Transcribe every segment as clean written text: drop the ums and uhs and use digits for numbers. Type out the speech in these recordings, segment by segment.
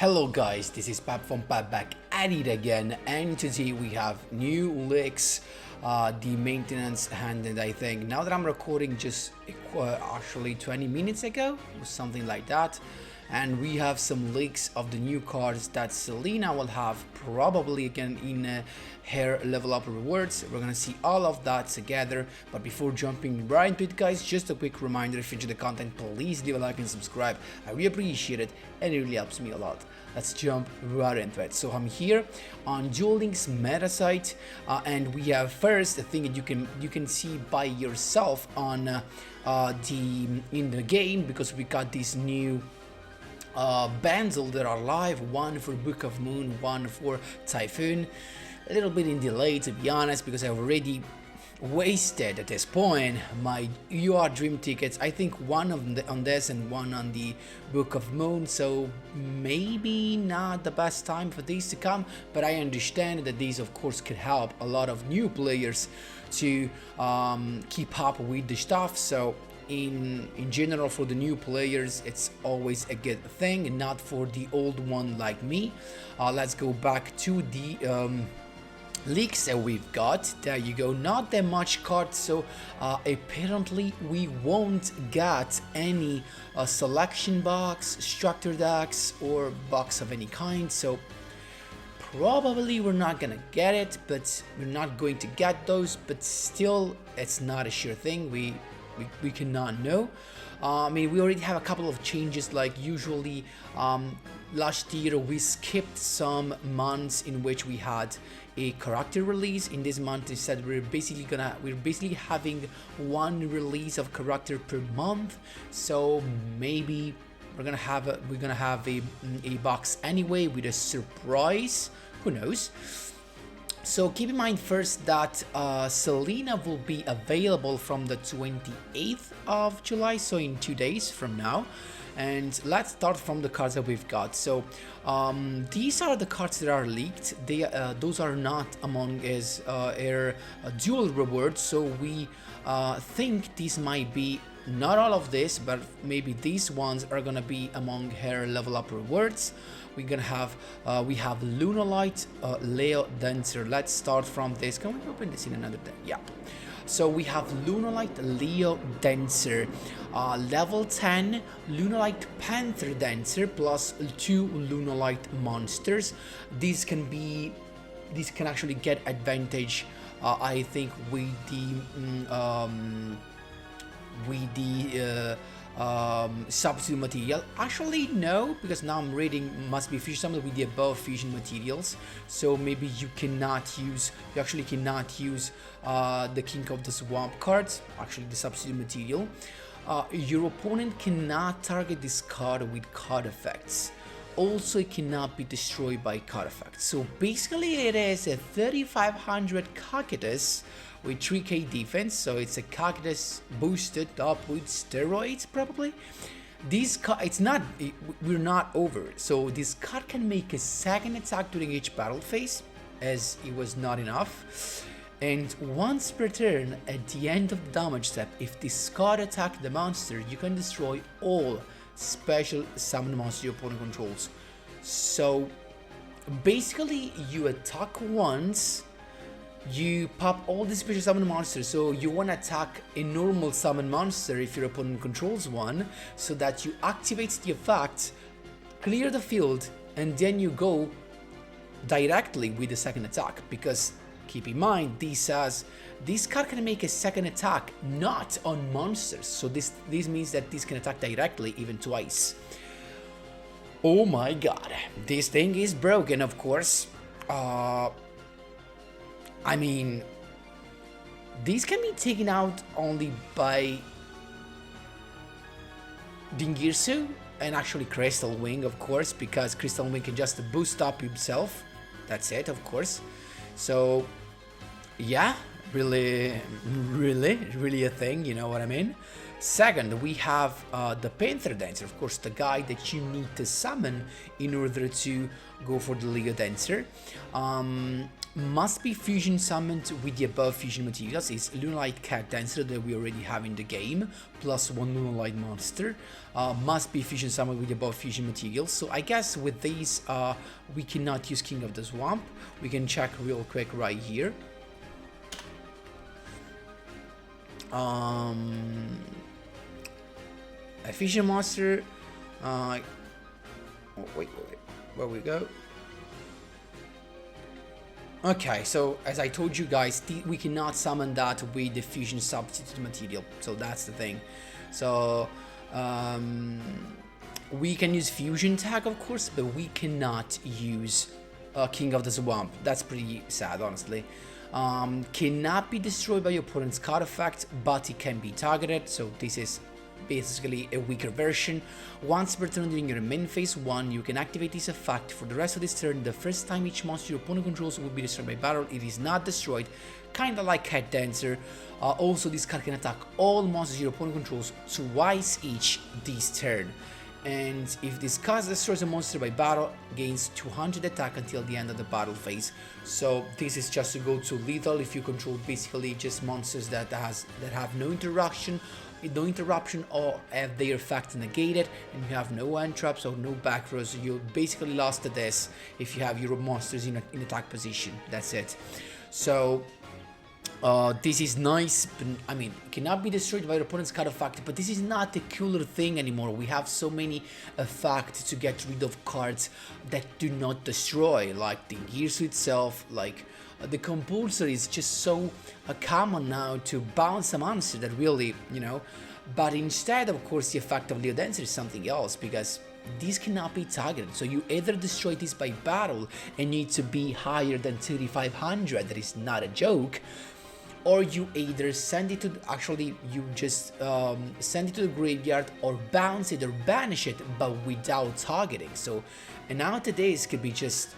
Hello guys, this is Pap from Pap back at it again, and today we have new licks, the maintenance handed. I think now that I'm recording just actually 20 minutes ago or something like that, and we have some leaks of the new cards that Selena will have probably again in her level up rewards. We're gonna see all of that together, but before jumping right into it guys, just a quick reminder: if you enjoy the content, please leave a like and subscribe. I really appreciate it and it really helps me a lot. Let's jump right into it. So I'm here on duellinks meta site, and we have first a thing that you can see by yourself on in the game, because we got these new bundles that are live, one for Book of Moon, one for Typhoon. A little bit in delay, to be honest, because I've already wasted at this point my UR dream tickets. I think one on this and one on the Book of Moon, so maybe not the best time for these to come, but I understand that these of course could help a lot of new players to keep up with the stuff. So in general, for the new players it's always a good thing, not for the old one like me. Let's go back to the leaks that we've got. There you go, not that much cards, so apparently we won't get any selection box, structure decks, or box of any kind, so probably we're not gonna get it, but we're not going to get those, but still it's not a sure thing. We cannot know. I mean, we already have a couple of changes, like usually last year we skipped some months in which we had a character release. In this month instead we're basically having one release of character per month, so maybe we're gonna have a box anyway with a surprise, who knows. So keep in mind first that Selena will be available from the 28th of July, so in 2 days from now. And let's start from the cards that we've got. So these are the cards that are leaked. Those are not among his dual rewards, so we think these might be not all of this, but maybe these ones are gonna be among her level up rewards. We're gonna have we have Lunalight Dancer. Let's start from this. Can we open this in another day? Yeah. So we have Moonlight Dancer, level 10 Lunalight Panther Dancer plus 2 Lunalight monsters. These can actually get advantage, I think, with the substitute material. Actually no, because now I'm reading must be fusion summoned with the above fusion materials, so maybe you actually cannot use the King of the Swamp cards, actually the substitute material. Your opponent cannot target this card with card effects. Also, it cannot be destroyed by card effects. So basically it is a 3500 Cactus with 3k defense, so it's a Cactus boosted up with steroids probably. We're not over, so this card can make a second attack during each battle phase, as it was not enough. And once per turn, at the end of the damage step, if this card attacks the monster, you can destroy all special summon monster your opponent controls. So basically you attack once, you pop all the special summon monsters, so you want to attack a normal summon monster if your opponent controls one, so that you activate the effect, clear the field, and then you go directly with the second attack. Because keep in mind, this card can make a second attack not on monsters, so this means that this can attack directly, even twice. Oh my god, this thing is broken, of course. I mean, these can be taken out only by Dingirsu and actually Crystal Wing, of course, because Crystal Wing can just boost up himself. That's it, of course. So yeah, really a thing, you know what I mean? Second, we have the Panther Dancer, of course, the guy that you need to summon in order to go for the LUNALIGHTS Dancer. Must be fusion summoned with the above fusion materials. It's Moonlight Cat Dancer that we already have in the game, plus one Lunalight monster. Must be fusion summoned with the above fusion materials. So I guess with these, we cannot use King of the Swamp. We can check real quick right here. A fusion monster. Oh, wait, where we go? Okay, so as I told you guys, we cannot summon that with the fusion substitute material, so that's the thing. So we can use fusion tag, of course, but we cannot use King of the Swamp. That's pretty sad, honestly. Cannot be destroyed by your opponent's card effect, but it can be targeted, so this is basically a weaker version. Once per turn during your main phase 1, you can activate this effect. For the rest of this turn, the first time each monster your opponent controls will be destroyed by battle, it is not destroyed, kinda like Cat Dancer. Also, this card can attack all monsters your opponent controls twice each this turn. And if this card destroys a monster by battle, gains 200 attack until the end of the battle phase. So this is just to go to lethal if you control basically just monsters that have no interruption or have their effect negated, and you have no end traps or no back rows. You basically lost to this if you have your monsters in attack position. That's it. So this is nice, but I mean, it cannot be destroyed by your opponent's card effect, but this is not a cooler thing anymore. We have so many effects to get rid of cards that do not destroy, like the Gears itself, like the compulsory is just so common now to bounce a monster that really, you know, but instead, of course, the effect of LUNALIGHTS Dancer is something else, because these cannot be targeted. So you either destroy this by battle and need to be higher than 3500, that is not a joke, or you either send it to, actually you just send it to the graveyard, or bounce it or banish it, but without targeting. So, and nowadays could be just,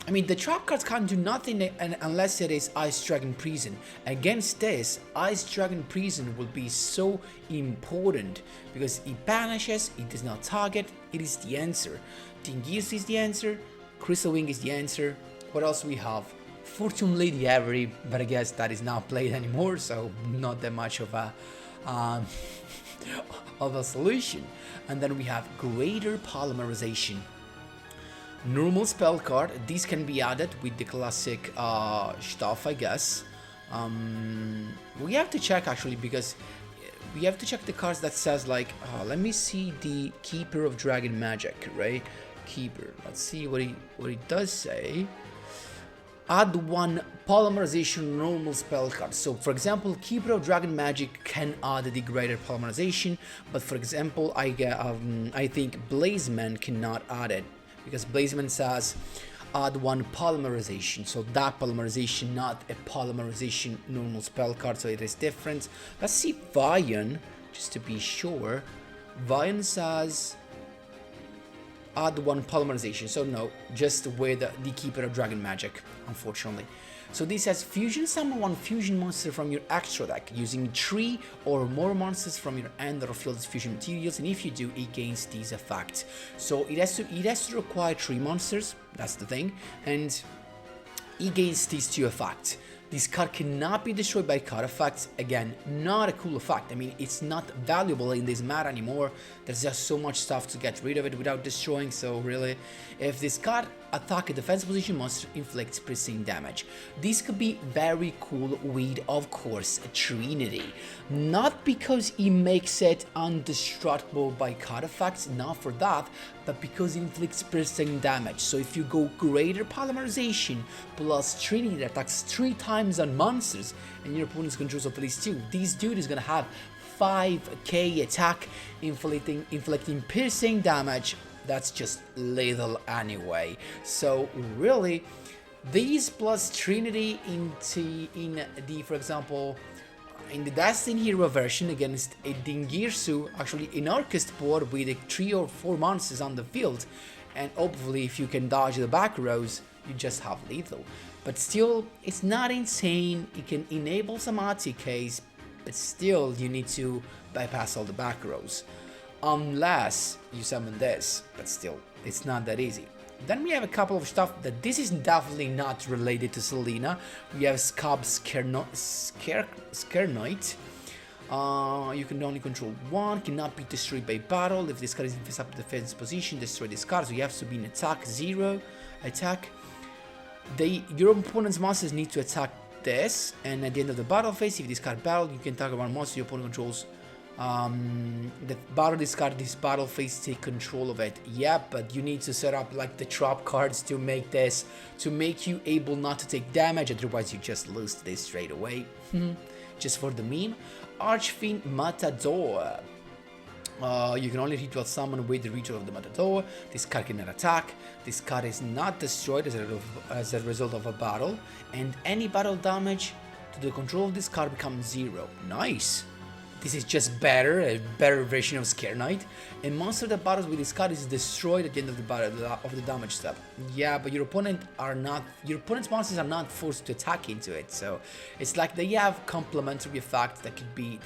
I mean, the trap cards can't do nothing unless it is Ice Dragon Prison. Against this, Ice Dragon Prison will be so important because it banishes, it does not target, it is the answer. Tingis is the answer, Crystal Wing is the answer. What else we have? Fortune Lady Avery, but I guess that is not played anymore, so not that much of a of a solution. And then we have Greater Polymerization. Normal spell card, these can be added with the classic stuff, I guess. We have to check actually, because we have to check the cards that says like, let me see the Keeper of Dragon Magic, right? Keeper, let's see what it does say. Add one polymerization normal spell card. So for example, Keeper of Dragon Magic can add the greater polymerization, but for example, I think Blazeman cannot add it, because Blazeman says add one polymerization, so that polymerization, not a polymerization normal spell card, so it is different. Let's see Vion, just to be sure. Vion says add one polymerization, so no, just with the Keeper of Dragon Magic, unfortunately. So this says fusion summon one fusion monster from your extra deck using 3 or more monsters from your end or field fusion materials, and if you do, it gains these effects. So it has to require 3 monsters, that's the thing, and it gains these 2 effects. This card cannot be destroyed by card effects. Again, not a cool effect. I mean, it's not valuable in this meta anymore. There's just so much stuff to get rid of it without destroying. So really, if this card attack a defense position monster, inflicts piercing damage. This could be very cool with, of course, Trinity. Not because it makes it indestructible by card effects, not for that, but because it inflicts piercing damage. So if you go greater polymerization plus Trinity that attacks 3 times on monsters and your opponent controls at least 2, this dude is gonna have 5k attack, inflicting piercing damage. That's just lethal anyway. So really, these plus Trinity in the, for example, in the Destiny Hero version against a Dingirsu, actually in Arcust board with 3 or 4 monsters on the field, and hopefully if you can dodge the back rows, you just have lethal. But still, it's not insane. It can enable some ATKs, but still you need to bypass all the back rows. Unless you summon this, but still, it's not that easy. Then we have a couple of stuff that this is definitely not related to Selena. We have Scab Scarenknight. You can only control one, cannot be destroyed by battle. If this card is in face-up defense position, destroy this card. So you have to be in attack 0, attack. Your opponent's monsters need to attack this, and at the end of the battle phase, if this card battle, you can target one monster your opponent controls. The battle discard this battle phase, take control of it. Yeah, but you need to set up like the trap cards to make this, to make you able not to take damage, otherwise you just lose this straight away. Just for the meme. Archfiend Matador. You can only ritual summon with the ritual of the Matador. This card cannot attack. This card is not destroyed as a result of a battle, and any battle damage to the control of this card becomes 0. Nice. This is just better, a better version of Scare Knight. A monster that battles with this card is destroyed at the end of the battle of the damage step. Yeah, but your opponent's monsters are not forced to attack into it, so it's like they have complementary effects that could be.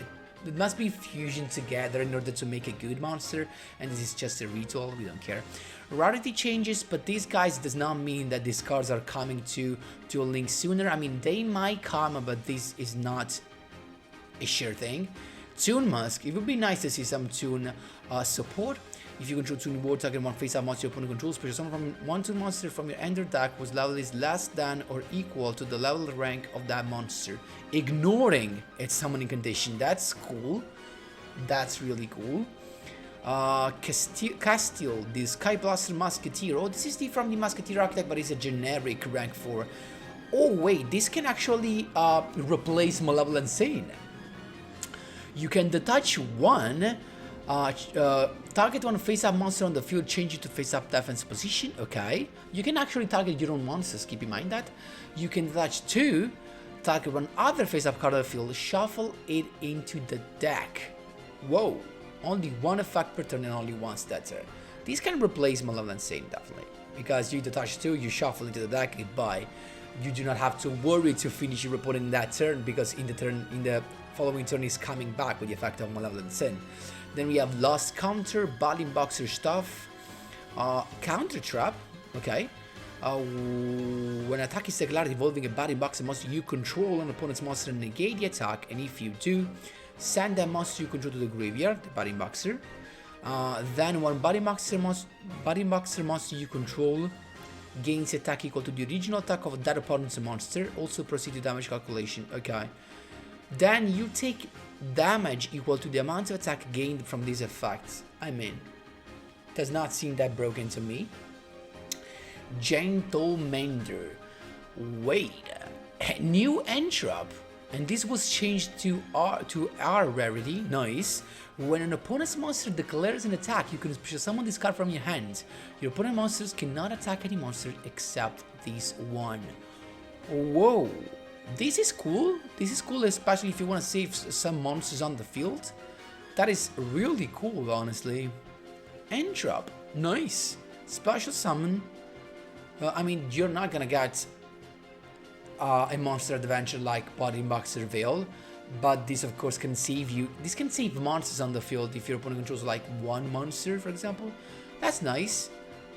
It must be fusion together in order to make a good monster, and this is just a ritual. We don't care. Rarity changes, but these guys does not mean that these cards are coming to Duel Links sooner. I mean, they might come, but this is not a sure thing. Toon Mask. It would be nice to see some Toon support. If you control Toon War, target one face-up monster your opponent controls, special summon from one Toon monster from your ender deck whose level is less than or equal to the level rank of that monster, ignoring its summoning condition. That's cool. That's really cool. Castile, the Sky Blaster Musketeer. Oh, this is from the Musketeer archetype, but it's a generic rank 4. Oh wait, this can actually replace Malevolent Sane. You can detach one, target one face-up monster on the field, change it to face-up defense position. Okay. You can actually target your own monsters, keep in mind that. You can detach 2, target one other face-up card on the field, shuffle it into the deck. Whoa. Only one effect per turn and only once that turn. This can replace Malevolent Sane, definitely. Because you detach 2, you shuffle into the deck, goodbye. You do not have to worry to finish your opponent in that turn, because in the following turn is coming back with the effect of Malevolent Sin. Then we have Lost Counter, Battling Boxer Stuff, Counter Trap, okay. When attack is declared involving a Battling Boxer monster you control, an opponent's monster negate the attack, and if you do, send that monster you control to the graveyard, the Battling Boxer. Then one Battling Boxer monster you control gains attack equal to the original attack of that opponent's monster, also proceed to damage calculation, okay. Then you take damage equal to the amount of attack gained from these effects. I mean, does not seem that broken to me. Gentle Mender. Wait, new entrap, and this was changed to R rarity. Nice. When an opponent's monster declares an attack, you can special summon this card from your hand. Your opponent's monsters cannot attack any monster except this one. Whoa. This is cool. This is cool, especially if you want to save some monsters on the field. That is really cool, honestly. Entrap. Nice. Special summon. I mean, you're not gonna get a monster adventure like Battling Boxer Veil, but this, of course, can save you. This can save monsters on the field if your opponent controls like one monster, for example. That's nice.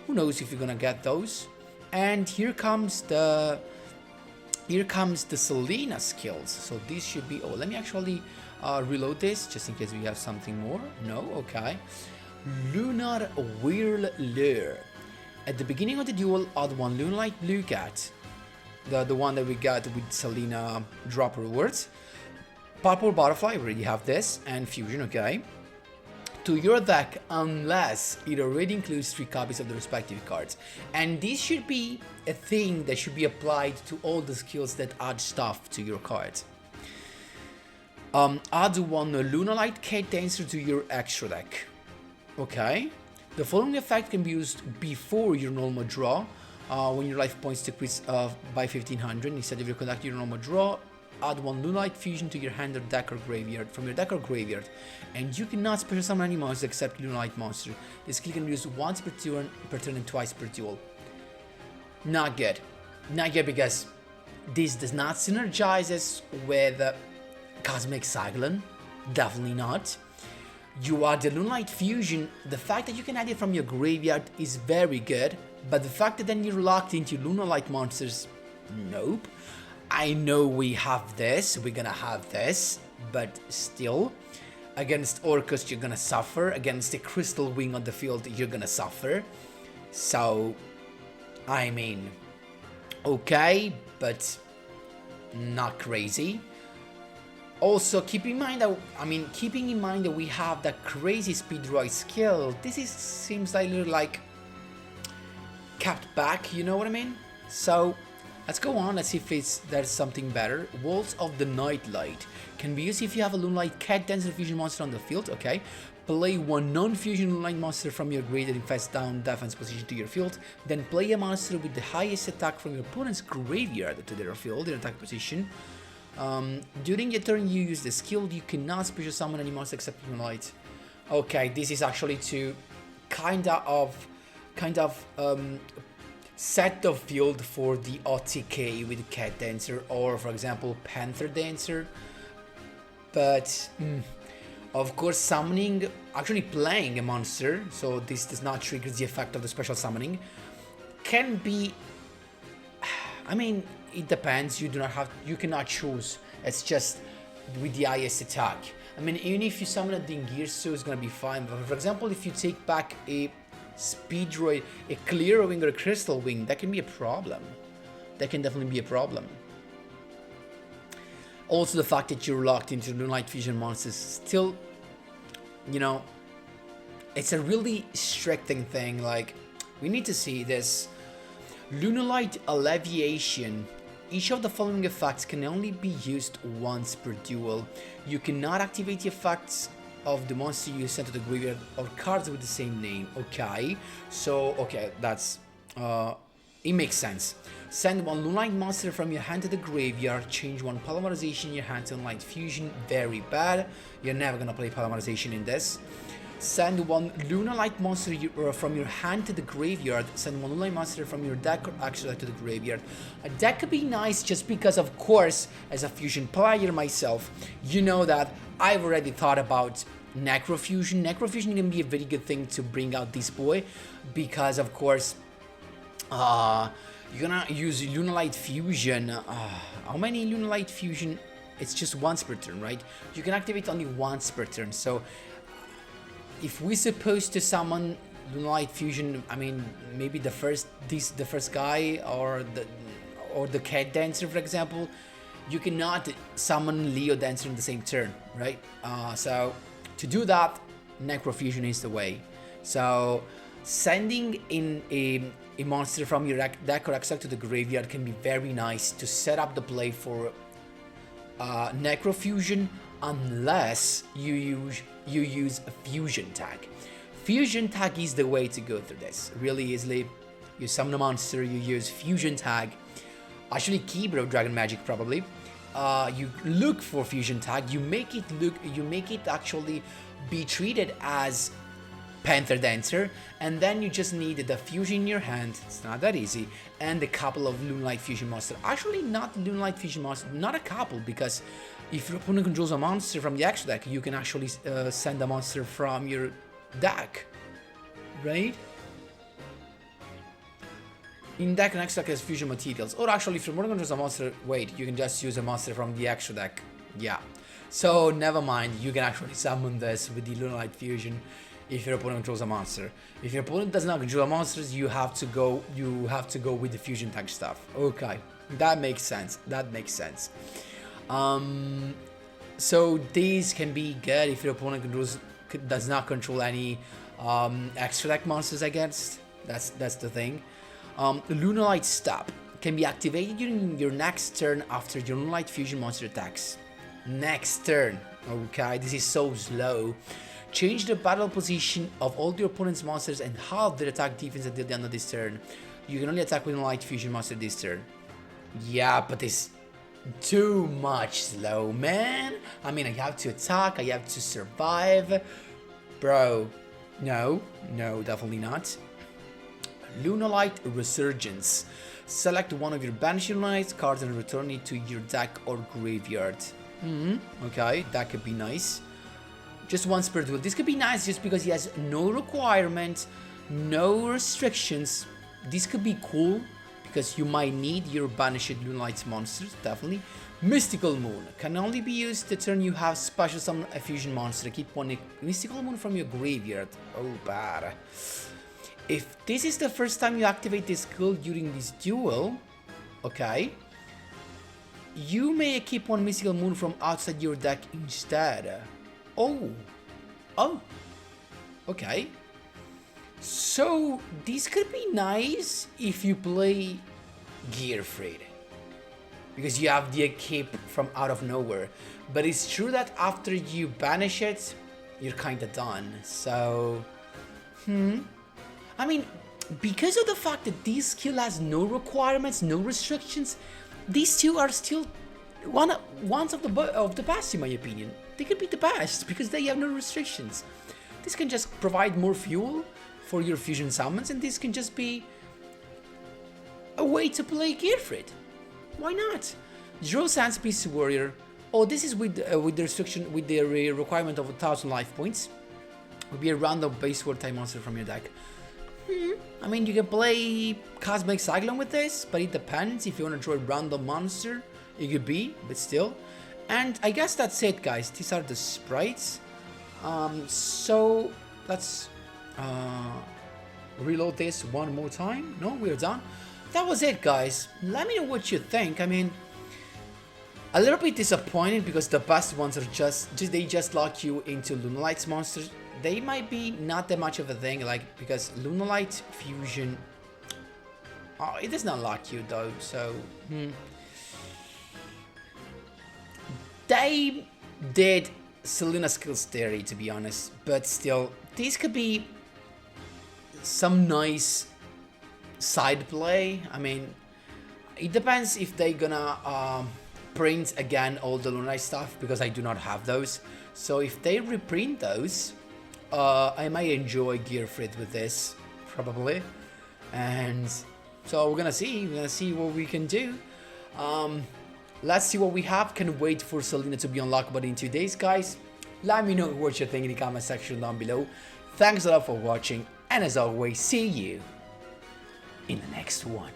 Who knows if you're gonna get those. And here comes the Selena skills. So this should be. Oh, let me actually reload this just in case we have something more. No, okay. Lunar Whirler. At the beginning of the duel, add one Lunalight Blue Cat, the one that we got with Selena drop rewards. Purple Butterfly, we already have this, and Fusion, okay. To your deck, unless it already includes 3 copies of the respective cards. And this should be a thing that should be applied to all the skills that add stuff to your cards. Add one Lunalight Cat Dancer to your extra deck. Okay. The following effect can be used before your normal draw, when your life points decrease by 1500. Instead of your conducting your normal draw, add one Moonlight Fusion to your hand or deck or graveyard, from your deck or graveyard, and you cannot special summon any monster except Lunalight monster. This skill can be used once per turn and twice per duel. Not good. Not good, because this does not synergize with Cosmic Cyclone? Definitely not. You are the Moonlight Fusion. The fact that you can add it from your graveyard is very good, but the fact that then you're locked into Lunalight monsters, nope. I know we have this, we're gonna have this, but still, against Orcus you're gonna suffer, against the Crystal Wing on the field you're gonna suffer. So, I mean, okay, but not crazy. Also, keeping in mind that we have that crazy speed ride skill, seems a little like kept back, you know what I mean? So, let's go on, let's see if there's something better. Walls of the Nightlight can be used if you have a Moonlight Cat Dancer fusion monster on the field, okay. Play one non-fusion Moonlight monster from your graveyard in face down defense position to your field, then play a monster with the highest attack from your opponent's graveyard to their field in attack position. During your turn you use the skill, you cannot special summon any monster except Moonlight. Okay, this is actually to kind of set the field for the OTK with Cat Dancer or for example Panther Dancer. But of course summoning, actually playing a monster, so this does not trigger the effect of the special summoning, can be, I mean, it depends. You cannot choose. It's just with the highest attack. I mean, even if you summon a Dingirsu, it's gonna be fine. But for example, if you take back a Speed Droid, a Clear Wing or a Crystal Wing, that can be a problem. That can definitely be a problem. Also, the fact that you're locked into Moonlight Fusion monsters still, you know, it's a really restricting thing. Like, we need to see this. Lunalight Alleviation. Each of the following effects can only be used once per duel. You cannot activate the effects of the monster you sent to the graveyard or cards with the same name. Okay, so okay, that's it makes sense. Send one Moonlight monster from your hand to the graveyard. Change one Polymerization in your hand to Moonlight Fusion. Very bad. You're never gonna play Polymerization in this. Send one Lunalight monster from your hand to the graveyard. Send one Lunalight monster from your deck or extra deck to the graveyard. A deck could be nice just because, of course, as a fusion player myself, you know that I've already thought about Necrofusion. Necrofusion can be a very good thing to bring out this boy because, of course, you're gonna use Lunalight Fusion. How many Lunalight Fusion? It's just once per turn, right? You can activate only once per turn, so if we're supposed to summon Moonlight Fusion, I mean, maybe the first guy or the Cat Dancer, for example, you cannot summon Leo Dancer in the same turn, right? So to do that, Necrofusion is the way. So sending in a monster from your deck or extra to the graveyard can be very nice to set up the play for Necrofusion, unless you use a fusion tag. Fusion tag is the way to go through this. Really easily, you summon a monster, you use fusion tag. Actually, Keyblade Dragon Magic probably. You look for fusion tag. You make it actually be treated as Panther Dancer, and then you just need the fusion in your hand. It's not that easy, and a couple of Moonlight Fusion monsters. Actually, not Moonlight Fusion monster, not a couple, because if your opponent controls a monster from the extra deck, you can actually send a monster from your deck, right? In deck and extra deck has fusion materials, or actually, if your opponent controls a monster, wait, you can just use a monster from the extra deck. Yeah, so never mind. You can actually summon this with the Moonlight Fusion if your opponent controls a monster. If your opponent does not control monsters, you have to go with the fusion tag stuff. Okay, that makes sense. That makes sense. So these can be good if your opponent does not control any extra deck monsters against. That's the thing. Lunalight Stop can be activated during your next turn after your Moonlight Fusion monster attacks. Next turn. Okay, this is so slow. Change the battle position of all your opponent's monsters and halve their attack defense until the end of this turn. You can only attack with Moonlight Fusion monster this turn. Yeah, but it's too much slow, man. I mean, I have to attack, I have to survive. Bro, no, definitely not. Lunalight Resurgence. Select one of your banished Lunalight cards and return it to your deck or graveyard. Okay, that could be nice. Just once per duel. This could be nice just because he has no requirements, no restrictions. This could be cool because you might need your banished Lunalights monsters, definitely. Mystical Moon can only be used the turn you have special summon a fusion monster. Keep one Mystical Moon from your graveyard. Oh, bad. If this is the first time you activate this skill during this duel, okay, you may keep one Mystical Moon from outside your deck instead. Oh, okay. So this could be nice if you play Gearfried, because you have the keep from out of nowhere. But it's true that after you banish it, you're kinda done. So, I mean, because of the fact that this skill has no requirements, no restrictions, these two are still ones of the best in my opinion. They could be the best because they have no restrictions. This can just provide more fuel for your fusion summons, and this can just be a way to play Gearfried. Why not? Draw Sandpiece Warrior. Oh, this is with the restriction, with the requirement of 1,000 life points. Would be a random base war type monster from your deck. I mean, you can play Cosmic Cyclone with this, but it depends. If you want to draw a random monster, it could be, but still. And I guess that's it, guys. These are the sprites. So let's reload this one more time. No, we're done. That was it, guys. Let me know what you think. I mean, a little bit disappointed because the best ones are they just lock you into Lunalights monsters. They might be not that much of a thing, like, because Moonlight Fusion, it does not lock you though, so they did Selena skills theory, to be honest, but still, these could be some nice side play. I mean, it depends if they're gonna print again all the Lunalight stuff, because I do not have those. So if they reprint those, I might enjoy Gearfried with this, probably. And so we're gonna see what we can do. Let's see what we have. Can't wait for Selena to be unlockable in 2 days, guys. Let me know what you think in the comment section down below. Thanks a lot for watching, and as always, see you in the next one.